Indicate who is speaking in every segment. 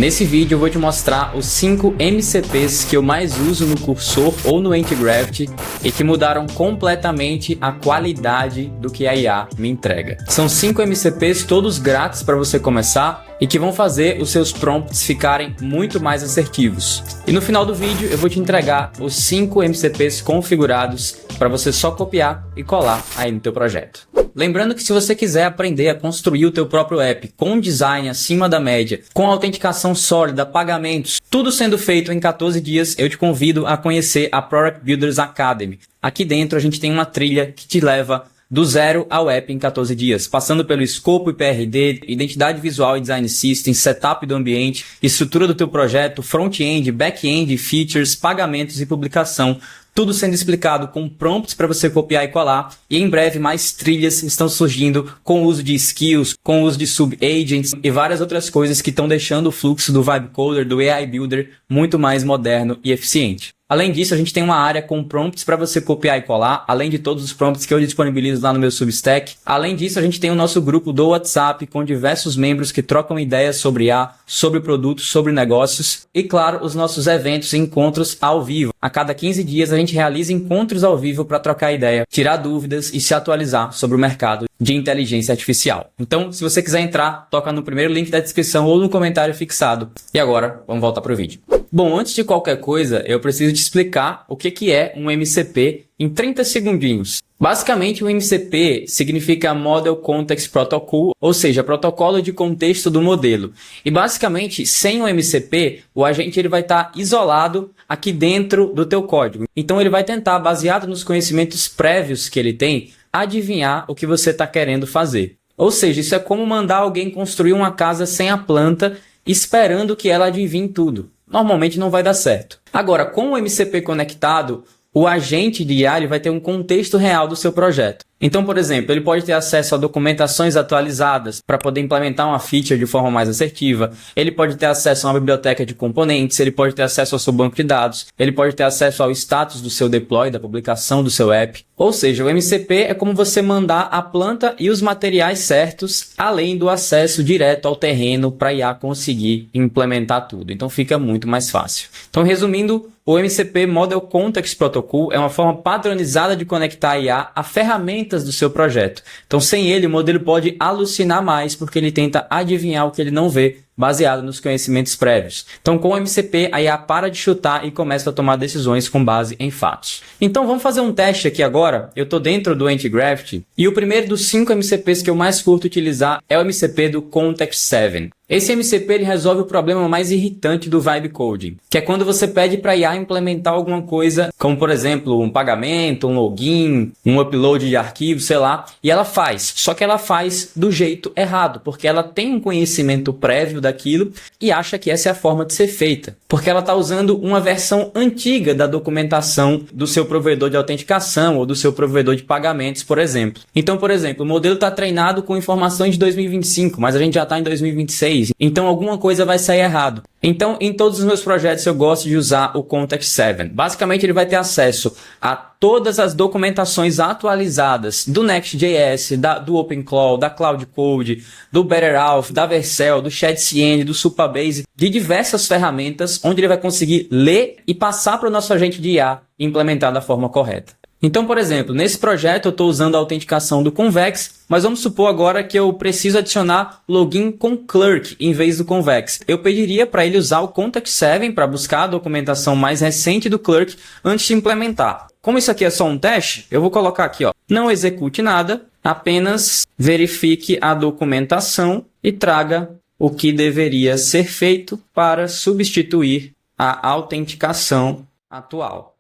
Speaker 1: Nesse vídeo eu vou te mostrar os 5 MCPs que eu mais uso no Cursor ou no Antigraft e que mudaram completamente a qualidade do que a IA me entrega. São 5 MCPs todos grátis para você começar e que vão fazer os seus prompts ficarem muito mais assertivos. E no final do vídeo eu vou te entregar os 5 MCPs configurados para você só copiar e colar aí no teu projeto. Lembrando que se você quiser aprender a construir o teu próprio app com design acima da média, com autenticação sólida, pagamentos, tudo sendo feito em 14 dias, eu te convido a conhecer a Product Builders Academy. Aqui dentro a gente tem uma trilha que te leva do zero ao app em 14 dias, passando pelo escopo e PRD, identidade visual e design system, setup do ambiente, estrutura do teu projeto, front-end, back-end, features, pagamentos e publicação. Tudo sendo explicado com prompts para você copiar e colar, e em breve mais trilhas estão surgindo com o uso de skills, com o uso de sub-agents e várias outras coisas que estão deixando o fluxo do Vibe Coder, do AI Builder, muito mais moderno e eficiente. Além disso, a gente tem uma área com prompts para você copiar e colar, além de todos os prompts que eu disponibilizo lá no meu Substack. Além disso, a gente tem o nosso grupo do WhatsApp com diversos membros que trocam ideias sobre IA, sobre produtos, sobre negócios. E claro, os nossos eventos e encontros ao vivo. A cada 15 dias a gente realiza encontros ao vivo para trocar ideia, tirar dúvidas e se atualizar sobre o mercado de inteligência artificial. Então, se você quiser entrar, toca no primeiro link da descrição ou no comentário fixado. E agora, vamos voltar para o vídeo. Bom, antes de qualquer coisa, eu preciso te explicar o que é um MCP em 30 segundinhos. Basicamente, o MCP significa Model Context Protocol, ou seja, protocolo de contexto do modelo. E basicamente, sem o MCP, o agente ele vai estar isolado aqui dentro do teu código. Então, ele vai tentar, baseado nos conhecimentos prévios que ele tem, adivinhar o que você está querendo fazer. Ou seja, isso é como mandar alguém construir uma casa sem a planta, esperando que ela adivinhe tudo. Normalmente não vai dar certo. Agora, com o MCP conectado, o agente de IA vai ter um contexto real do seu projeto. Então, por exemplo, ele pode ter acesso a documentações atualizadas para poder implementar uma feature de forma mais assertiva. Ele pode ter acesso a uma biblioteca de componentes, ele pode ter acesso ao seu banco de dados, ele pode ter acesso ao status do seu deploy, da publicação do seu app. Ou seja, o MCP é como você mandar a planta e os materiais certos, além do acesso direto ao terreno para a IA conseguir implementar tudo. Então, fica muito mais fácil. Então, resumindo, o MCP Model Context Protocol é uma forma padronizada de conectar a IA a ferramentas do seu projeto. Então, sem ele, o modelo pode alucinar mais, porque ele tenta adivinhar o que ele não vê, baseado nos conhecimentos prévios. Então, com o MCP, a IA para de chutar e começa a tomar decisões com base em fatos. Então, vamos fazer um teste aqui agora. Eu estou dentro do Antigraft e o primeiro dos 5 MCPs que eu mais curto utilizar é o MCP do Context 7. Esse MCP ele resolve o problema mais irritante do Vibe Coding, que é quando você pede para a IA implementar alguma coisa, como por exemplo um pagamento, um login, um upload de arquivo, sei lá, e ela faz. Só que ela faz do jeito errado, porque ela tem um conhecimento prévio daquilo e acha que essa é a forma de ser feita, porque ela está usando uma versão antiga da documentação do seu provedor de autenticação ou do seu provedor de pagamentos, por exemplo. Então, por exemplo, o modelo está treinado com informações de 2025, mas a gente já está em 2026. Então alguma coisa vai sair errado. Então em todos os meus projetos eu gosto de usar o Context 7. Basicamente ele vai ter acesso a todas as documentações atualizadas do Next.js, do OpenClaw, da Cloud Code, do BetterAuth, da Vercel, do ChatCN, do Supabase, de diversas ferramentas onde ele vai conseguir ler e passar para o nosso agente de IA e implementar da forma correta. Então, por exemplo, nesse projeto eu estou usando a autenticação do Convex, mas vamos supor agora que eu preciso adicionar login com Clerk em vez do Convex. Eu pediria para ele usar o Context 7 para buscar a documentação mais recente do Clerk antes de implementar. Como isso aqui é só um teste, eu vou colocar aqui, ó, não execute nada, apenas verifique a documentação e traga o que deveria ser feito para substituir a autenticação atual.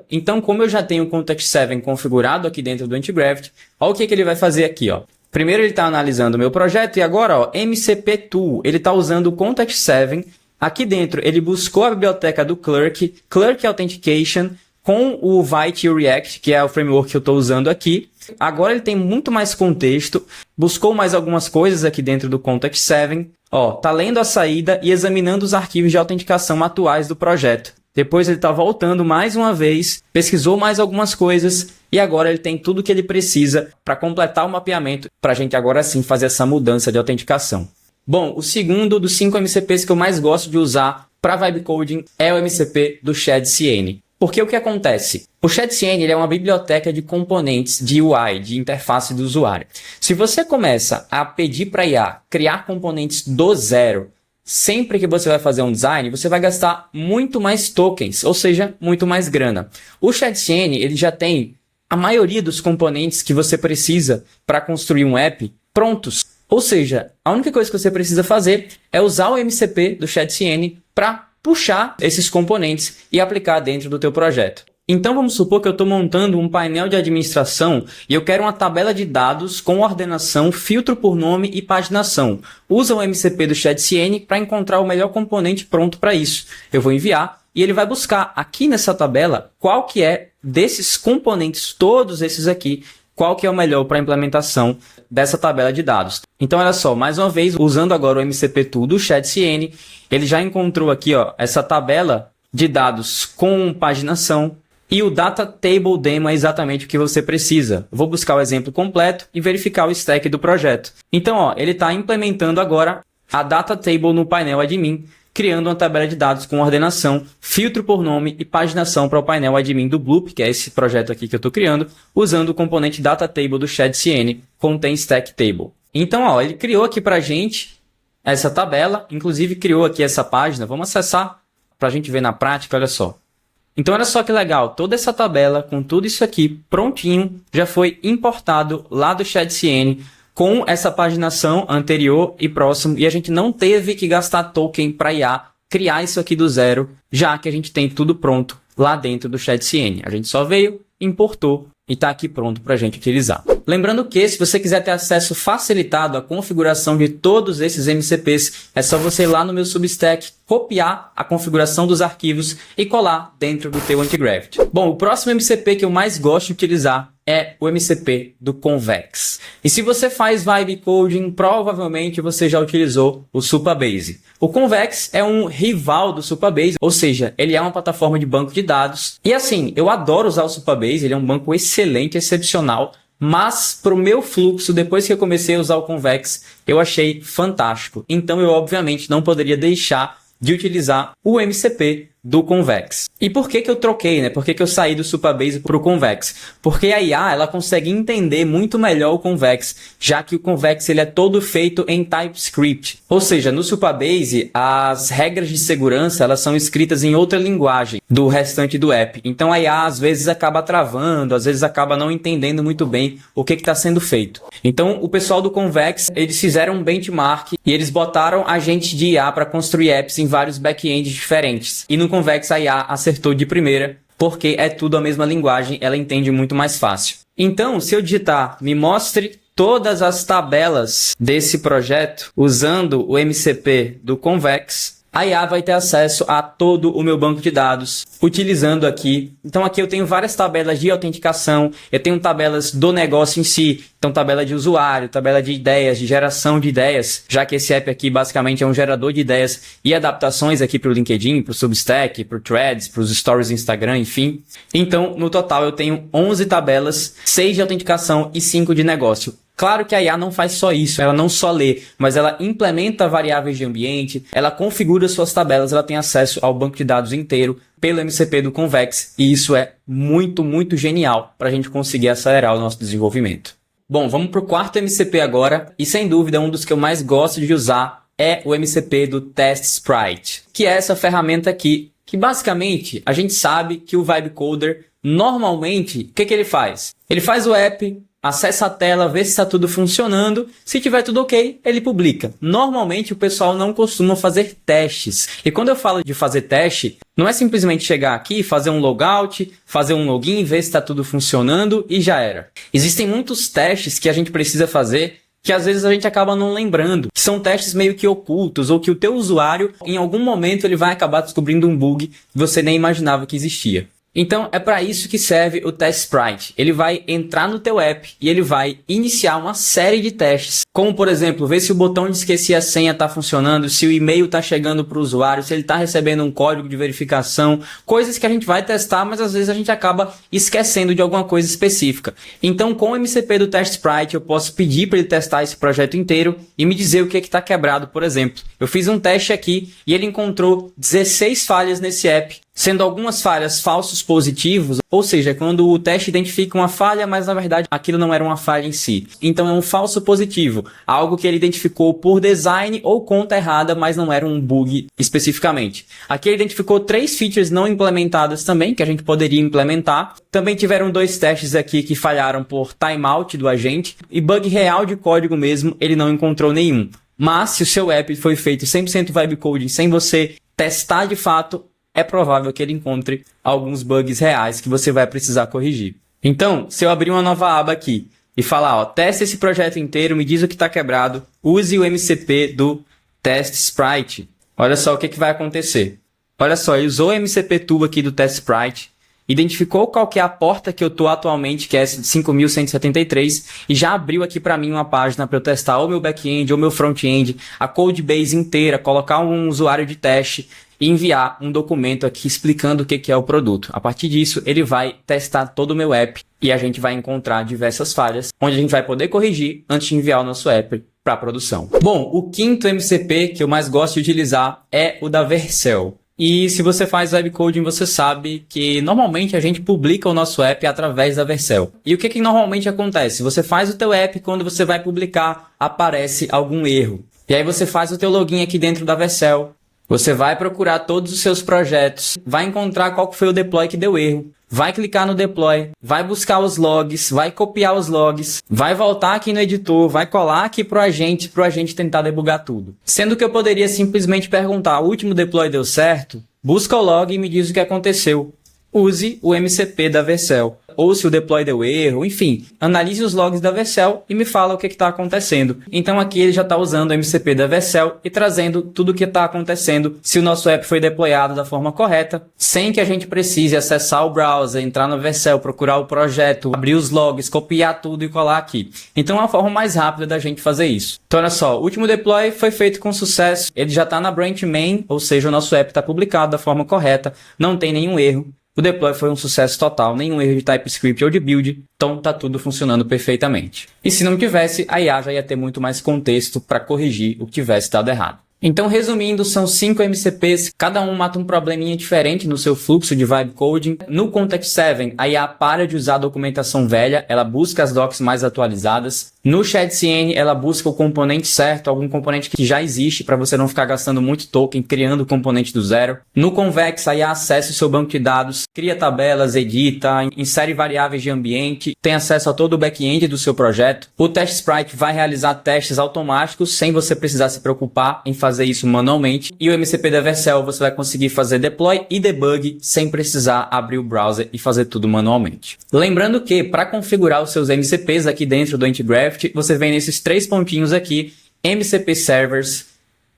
Speaker 1: Então, como eu já tenho o Context 7 configurado aqui dentro do Antigraft, olha o que ele vai fazer aqui, ó. Primeiro ele está analisando o meu projeto e agora, ó, MCP Tool, ele está usando o Context 7. Aqui dentro ele buscou a biblioteca do Clerk, Clerk Authentication, com o Vite React, que é o framework que eu estou usando aqui. Agora ele tem muito mais contexto, buscou mais algumas coisas aqui dentro do Context 7. Ó, tá lendo a saída e examinando os arquivos de autenticação atuais do projeto. Depois ele está voltando mais uma vez, pesquisou mais algumas coisas e agora ele tem tudo o que ele precisa para completar o mapeamento para a gente agora sim fazer essa mudança de autenticação. Bom, o segundo dos 5 MCPs que eu mais gosto de usar para Vibe Coding é o MCP do ShadCN. Porque o que acontece? O ShadCN ele é uma biblioteca de componentes de UI, de interface do usuário. Se você começa a pedir para a IA criar componentes do zero, sempre que você vai fazer um design, você vai gastar muito mais tokens, ou seja, muito mais grana. O ShadCN ele já tem a maioria dos componentes que você precisa para construir um app prontos. Ou seja, a única coisa que você precisa fazer é usar o MCP do ShadCN para puxar esses componentes e aplicar dentro do teu projeto. Então vamos supor que eu estou montando um painel de administração e eu quero uma tabela de dados com ordenação, filtro por nome e paginação. Usa o MCP do ShadCN para encontrar o melhor componente pronto para isso. Eu vou enviar e ele vai buscar aqui nessa tabela qual que é desses componentes, todos esses aqui, qual que é o melhor para a implementação dessa tabela de dados. Então, olha só, mais uma vez, usando agora o MCP Tool do ShadCN, ele já encontrou aqui ó, essa tabela de dados com paginação e o Data Table Demo é exatamente o que você precisa. Vou buscar o exemplo completo e verificar o stack do projeto. Então, ó, ele está implementando agora a Data Table no painel admin, criando uma tabela de dados com ordenação, filtro por nome e paginação para o painel admin do Bloop, que é esse projeto aqui que eu estou criando, usando o componente Data Table do ShadCN, contém Stack Table. Então, ó, ele criou aqui para a gente essa tabela, inclusive criou aqui essa página. Vamos acessar para a gente ver na prática, olha só. Então, olha só que legal, toda essa tabela com tudo isso aqui prontinho já foi importado lá do ShadCN, com essa paginação anterior e próximo, e a gente não teve que gastar token para IA criar isso aqui do zero, já que a gente tem tudo pronto lá dentro do ShadCN. A gente só veio, importou e está aqui pronto para a gente utilizar. Lembrando que, se você quiser ter acesso facilitado à configuração de todos esses MCPs, é só você ir lá no meu Substack, copiar a configuração dos arquivos e colar dentro do teu Antigravity. Bom, o próximo MCP que eu mais gosto de utilizar é o MCP do Convex. E se você faz Vibe Coding, provavelmente você já utilizou o Supabase. O Convex é um rival do Supabase, ou seja, ele é uma plataforma de banco de dados. E assim, eu adoro usar o Supabase, ele é um banco excelente, excepcional, mas para o meu fluxo, depois que eu comecei a usar o Convex, eu achei fantástico. Então eu obviamente não poderia deixar de utilizar o MCP do Convex. E por que que eu troquei, né? Por que que eu saí do Supabase para o Convex? Porque a IA, ela consegue entender muito melhor o Convex, já que o Convex ele é todo feito em TypeScript. Ou seja, no Supabase, as regras de segurança, elas são escritas em outra linguagem do restante do app. Então a IA, às vezes, acaba travando, às vezes acaba não entendendo muito bem o que está sendo feito. Então, o pessoal do Convex, eles fizeram um benchmark e eles botaram agente de IA para construir apps em vários backends diferentes. E no Convex a IA acertou de primeira, porque é tudo a mesma linguagem, ela entende muito mais fácil. Então, se eu digitar, me mostre todas as tabelas desse projeto, usando o MCP do Convex, a IA vai ter acesso a todo o meu banco de dados, utilizando aqui. Então aqui eu tenho várias tabelas de autenticação, eu tenho tabelas do negócio em si, então tabela de usuário, tabela de ideias, de geração de ideias, já que esse app aqui basicamente é um gerador de ideias e adaptações aqui para o LinkedIn, para o Substack, para o Threads, para os Stories do Instagram, enfim. Então, no total eu tenho 11 tabelas, 6 de autenticação e 5 de negócio. Claro que a IA não faz só isso, ela não só lê, mas ela implementa variáveis de ambiente, ela configura suas tabelas, ela tem acesso ao banco de dados inteiro pelo MCP do Convex, e isso é muito, muito genial para a gente conseguir acelerar o nosso desenvolvimento. Bom, vamos para o quarto MCP agora, e sem dúvida um dos que eu mais gosto de usar é o MCP do Test Sprite, que é essa ferramenta aqui, que basicamente a gente sabe que o Vibe Coder, normalmente, o que ele faz? Ele faz o app, acessa a tela, vê se está tudo funcionando. Se tiver tudo ok, ele publica. Normalmente o pessoal não costuma fazer testes. E quando eu falo de fazer teste, não é simplesmente chegar aqui, fazer um logout, fazer um login, ver se está tudo funcionando e já era. Existem muitos testes que a gente precisa fazer que às vezes a gente acaba não lembrando. São testes meio que ocultos ou que o teu usuário, em algum momento, ele vai acabar descobrindo um bug que você nem imaginava que existia. Então é para isso que serve o Test Sprite. Ele vai entrar no teu app e ele vai iniciar uma série de testes, como por exemplo, ver se o botão de esquecer a senha está funcionando, se o e-mail está chegando para o usuário, se ele está recebendo um código de verificação, coisas que a gente vai testar, mas às vezes a gente acaba esquecendo de alguma coisa específica. Então com o MCP do Test Sprite eu posso pedir para ele testar esse projeto inteiro e me dizer o que está quebrado, por exemplo. Eu fiz um teste aqui e ele encontrou 16 falhas nesse app, sendo algumas falhas falsos positivos, ou seja, quando o teste identifica uma falha, mas na verdade aquilo não era uma falha em si. Então é um falso positivo, algo que ele identificou por design ou conta errada, mas não era um bug especificamente. Aqui ele identificou 3 features não implementadas também, que a gente poderia implementar. Também tiveram 2 testes aqui que falharam por timeout do agente, e bug real de código mesmo, ele não encontrou nenhum. Mas se o seu app foi feito 100% vibe coding sem você testar de fato, é provável que ele encontre alguns bugs reais que você vai precisar corrigir. Então, se eu abrir uma nova aba aqui e falar, testa esse projeto inteiro, me diz o que está quebrado, use o MCP do Test Sprite, olha só o que vai acontecer. Olha só, ele usou o MCP Tool aqui do Test Sprite, identificou qual que é a porta que eu estou atualmente, que é essa de 5173, e já abriu aqui para mim uma página para eu testar ou meu back-end ou meu front-end, a codebase inteira, colocar um usuário de teste, e enviar um documento aqui explicando o que é o produto. A partir disso, ele vai testar todo o meu app e a gente vai encontrar diversas falhas, onde a gente vai poder corrigir antes de enviar o nosso app para a produção. Bom, o quinto MCP que eu mais gosto de utilizar é o da Vercel. E se você faz web coding, você sabe que normalmente a gente publica o nosso app através da Vercel. E o que normalmente acontece? Você faz o teu app, quando você vai publicar, aparece algum erro. E aí você faz o teu login aqui dentro da Vercel. Você vai procurar todos os seus projetos, vai encontrar qual foi o deploy que deu erro, vai clicar no deploy, vai buscar os logs, vai copiar os logs, vai voltar aqui no editor, vai colar aqui pro agente tentar debugar tudo. Sendo que eu poderia simplesmente perguntar, o último deploy deu certo? Busca o log e me diz o que aconteceu. Use o MCP da Vercel. Ou se o deploy deu erro, enfim, analise os logs da Vercel e me fala o que está acontecendo. Então aqui ele já está usando o MCP da Vercel e trazendo tudo o que está acontecendo, se o nosso app foi deployado da forma correta, sem que a gente precise acessar o browser, entrar no Vercel, procurar o projeto, abrir os logs, copiar tudo e colar aqui. Então é a forma mais rápida da gente fazer isso. Então olha só, o último deploy foi feito com sucesso, ele já está na branch main, ou seja, o nosso app está publicado da forma correta, não tem nenhum erro. O deploy foi um sucesso total, nenhum erro de TypeScript ou de build, então tá tudo funcionando perfeitamente. E se não tivesse, a IA já ia ter muito mais contexto para corrigir o que tivesse dado errado. Então, resumindo, são 5 MCPs, cada um mata um probleminha diferente no seu fluxo de vibe coding. No Context 7, a IA para de usar a documentação velha, ela busca as docs mais atualizadas. No ShadCN, ela busca o componente certo, algum componente que já existe, para você não ficar gastando muito token criando o componente do zero. No Convex, a IA acessa o seu banco de dados, cria tabelas, edita, insere variáveis de ambiente, tem acesso a todo o back-end do seu projeto. O Test Sprite vai realizar testes automáticos, sem você precisar se preocupar em fazer isso manualmente. E o MCP da Vercel, você vai conseguir fazer deploy e debug sem precisar abrir o browser e fazer tudo manualmente. Lembrando que, para configurar os seus MCPs aqui dentro do Antigraft, você vem nesses 3 pontinhos aqui, MCP Servers.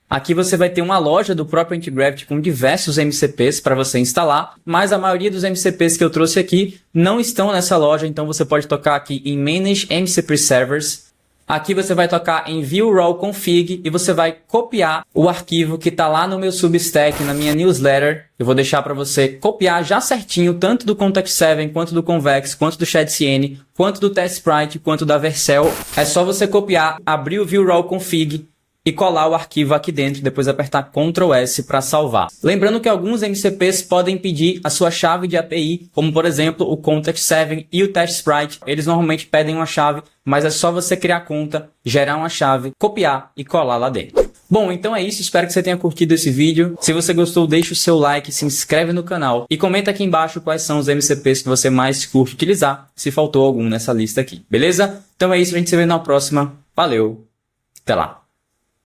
Speaker 1: Aqui você vai ter uma loja do próprio Antigraft com diversos MCPs para você instalar, mas a maioria dos MCPs que eu trouxe aqui não estão nessa loja, então você pode tocar aqui em Manage MCP Servers. Aqui você vai tocar em View Raw Config e você vai copiar o arquivo que está lá no meu Substack, na minha newsletter. Eu vou deixar para você copiar já certinho, tanto do Context 7, quanto do Convex, quanto do ShadCN, quanto do Test Sprite, quanto da Vercel. É só você copiar, abrir o View Raw Config e colar o arquivo aqui dentro, depois apertar Ctrl S para salvar. Lembrando que alguns MCPs podem pedir a sua chave de API, como por exemplo o Context 7 e o Test Sprite. Eles normalmente pedem uma chave, mas é só você criar conta, gerar uma chave, copiar e colar lá dentro. Bom, então é isso, espero que você tenha curtido esse vídeo. Se você gostou, deixa o seu like, se inscreve no canal e comenta aqui embaixo quais são os MCPs que você mais curte utilizar, se faltou algum nessa lista aqui, beleza? Então é isso, a gente se vê na próxima. Valeu, até lá!